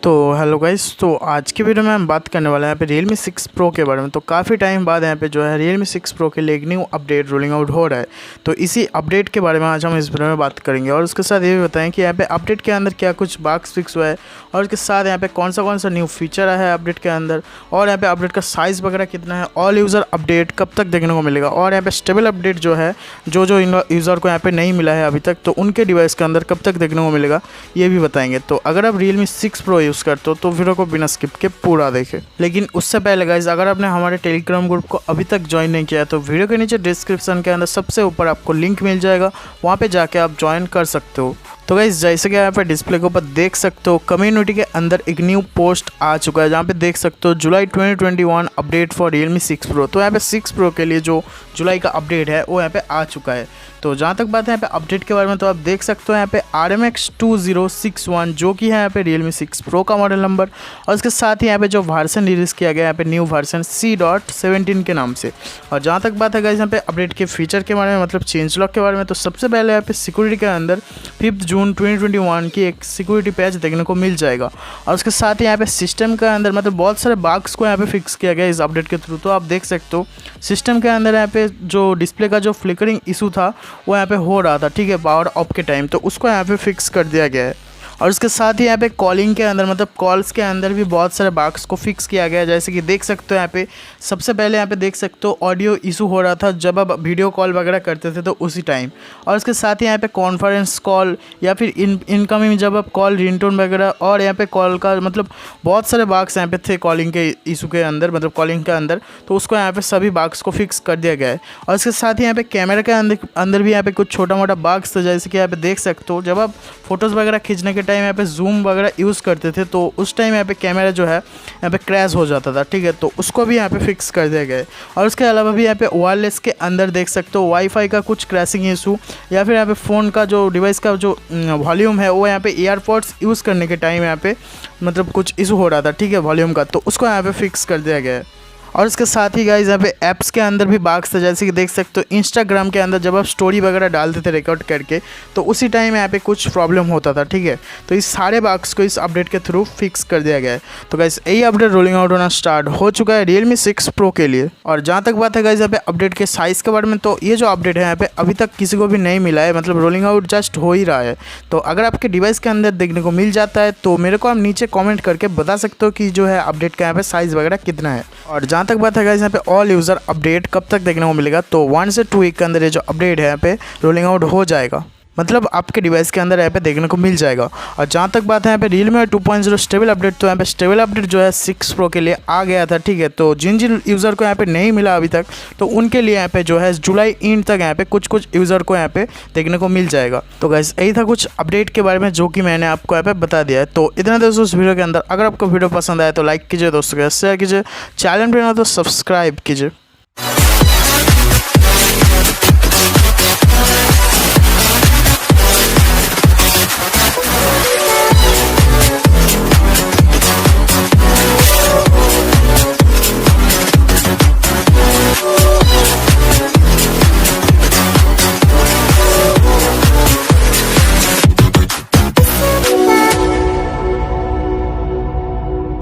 तो hello guys, तो आज के वीडियो में हम बात करने वाले हैं यहाँ पे Realme 6 Pro के बारे में। तो काफ़ी टाइम बाद यहाँ पे जो है Realme 6 Pro के लिए एक न्यू अपडेट रोलिंग आउट हो रहा है। तो इसी अपडेट के बारे में आज हम इस वीडियो में बात करेंगे और उसके साथ ये भी बताएं कि यहाँ पे अपडेट के अंदर क्या कुछ बग्स फिक्स हुआ है और उसके साथ यहाँ पे कौन सा न्यू फीचर है अपडेट के अंदर, और यहाँ पे अपडेट का साइज़ वगैरह कितना है, ऑल यूज़र अपडेट कब तक देखने को मिलेगा, और यहाँ पे स्टेबल अपडेट जो है जो यूज़र को यहाँ पे नहीं मिला है अभी तक, तो उनके डिवाइस के अंदर कब तक देखने को मिलेगा ये भी बताएंगे। तो अगर आप Realme 6 Pro यूज़ करते हो तो वीडियो को बिना स्किप के पूरा देखें। लेकिन उससे पहले गाइज, अगर आपने हमारे टेलीग्राम ग्रुप को अभी तक ज्वाइन नहीं किया है तो वीडियो के नीचे डिस्क्रिप्शन के अंदर सबसे ऊपर आपको लिंक मिल जाएगा, वहाँ पे जाके आप ज्वाइन कर सकते हो। तो गाइज जैसे कि यहाँ पे डिस्प्ले के ऊपर देख सकते हो, कम्युनिटी के अंदर एक न्यू पोस्ट आ चुका है जहाँ पे देख सकते हो जुलाई 2021 अपडेट फॉर Realme 6 Pro। तो यहाँ पे 6 Pro के लिए जो जुलाई का अपडेट है वो यहाँ पे आ चुका है। तो जहाँ तक बात है यहाँ पे अपडेट के बारे में, तो आप देख सकते हो यहाँ पे RMX 2061 जो कि है यहाँ पे Realme 6 Pro का मॉडल नंबर, और इसके साथ ही यहाँ पे जो वर्जन रिलीज़ किया गया यहाँ पे न्यू वर्जन C.17 के नाम से। और जहाँ तक बात है गाइस यहाँ पे अपडेट के फीचर के बारे में, मतलब चेंज लॉक के बारे में, तो सबसे पहले यहाँ पे सिक्योरिटी के अंदर 5 जून 2021 की एक सिक्योरिटी पैच देखने को मिल जाएगा। और उसके साथ ही यहाँ पे सिस्टम के अंदर मतलब बहुत सारे बग्स को यहाँ पे फिक्स किया गया इस अपडेट के थ्रू। तो आप देख सकते हो सिस्टम के अंदर यहाँ पे जो डिस्प्ले का जो फ्लिकरिंग इशू था वो यहाँ पे हो रहा था, ठीक है, पावर ऑफ के टाइम, तो उसको यहाँ पे फिक्स कर दिया गया है। और उसके साथ ही यहाँ पे कॉलिंग के अंदर मतलब कॉल्स के अंदर भी बहुत सारे बग्स को फिक्स किया गया है। जैसे कि देख सकते हो यहाँ पे सबसे पहले यहाँ पे देख सकते हो ऑडियो इशू हो रहा था जब आप वीडियो कॉल वगैरह करते थे तो उसी टाइम। और उसके साथ ही यहाँ पे कॉन्फ्रेंस कॉल या फिर इनकमिंग जब आप कॉल रिंगटोन वगैरह, और यहाँ पे कॉल का मतलब बहुत सारे बग्स यहाँ पे थे कॉलिंग के इशू के अंदर, मतलब कॉलिंग के अंदर, तो उसको यहाँ पे सभी बग्स को फिक्स कर दिया गया है। और इसके साथ ही यहाँ पे कैमरा के अंदर भी यहाँ पे कुछ छोटा मोटा बग्स थे। जैसे कि यहाँ पे देख सकते हो जब आप फोटोज़ वगैरह खींचने के टाइम यहाँ पे जूम वगैरह यूज़ करते थे तो उस टाइम यहाँ पे कैमरा जो है यहाँ पे क्रैश हो जाता था, ठीक है, तो उसको भी यहाँ पे फिक्स कर दिया गया है। और उसके अलावा भी यहाँ पे वायरलेस के अंदर देख सकते हो वाईफाई का कुछ क्रैशिंग इशू, या फिर यहाँ पे फ़ोन का जो डिवाइस का जो वॉल्यूम है वो यहाँ पे एयरपोर्ट्स यूज़ करने के टाइम यहाँ पे मतलब कुछ इशू हो रहा था, ठीक है, वॉल्यूम का, तो उसको यहाँ पे फिक्स कर दिया गया है। और इसके साथ ही गाइस यहाँ पे ऐप्स के अंदर भी बग्स थे। जैसे कि देख सकते हो इंस्टाग्राम के अंदर जब आप स्टोरी वगैरह डालते थे रिकॉर्ड करके तो उसी टाइम यहाँ पे कुछ प्रॉब्लम होता था, ठीक है, तो इस सारे बग्स को इस अपडेट के थ्रू फिक्स कर दिया गया है। तो गाइस यही अपडेट रोलिंग आउट होना स्टार्ट हो चुका है Realme 6 Pro के लिए। और जहाँ तक बात है गाइस यहाँ पे अपडेट के साइज़ के बारे में, तो ये जो अपडेट है यहाँ पे अभी तक किसी को भी नहीं मिला है, मतलब रोलिंग आउट जस्ट हो ही रहा है। तो अगर आपके डिवाइस के अंदर देखने को मिल जाता है तो मेरे को आप नीचे कॉमेंट करके बता सकते हो कि जो है अपडेट का यहाँ पे साइज़ वगैरह कितना है। और जहाँ तक बात है गाइस यहाँ पे ऑल यूज़र अपडेट कब तक देखने को मिलेगा, तो 1 से 2 वीक के अंदर ये जो अपडेट है यहाँ पे रोलिंग आउट हो जाएगा, मतलब आपके डिवाइस के अंदर यहाँ पे देखने को मिल जाएगा। और जहाँ तक बात है यहाँ पे Realme 2.0 स्टेबल अपडेट, तो यहाँ पे स्टेबल अपडेट जो है 6 Pro के लिए आ गया था, ठीक है, तो जिन यूज़र को यहाँ पे नहीं मिला अभी तक तो उनके लिए यहाँ पे जो है जुलाई एंड तक यहाँ पे कुछ यूज़र को यहाँ पे देखने को मिल जाएगा। तो गाइस यही था कुछ अपडेट के बारे में जो कि मैंने आपको यहाँ पे बता दिया है। तो इतना दोस्तों उस वीडियो के अंदर, अगर आपको वीडियो पसंद आए तो लाइक कीजिए, दोस्तों के साथ शेयर कीजिए, चैनल पर ना तो सब्सक्राइब कीजिए।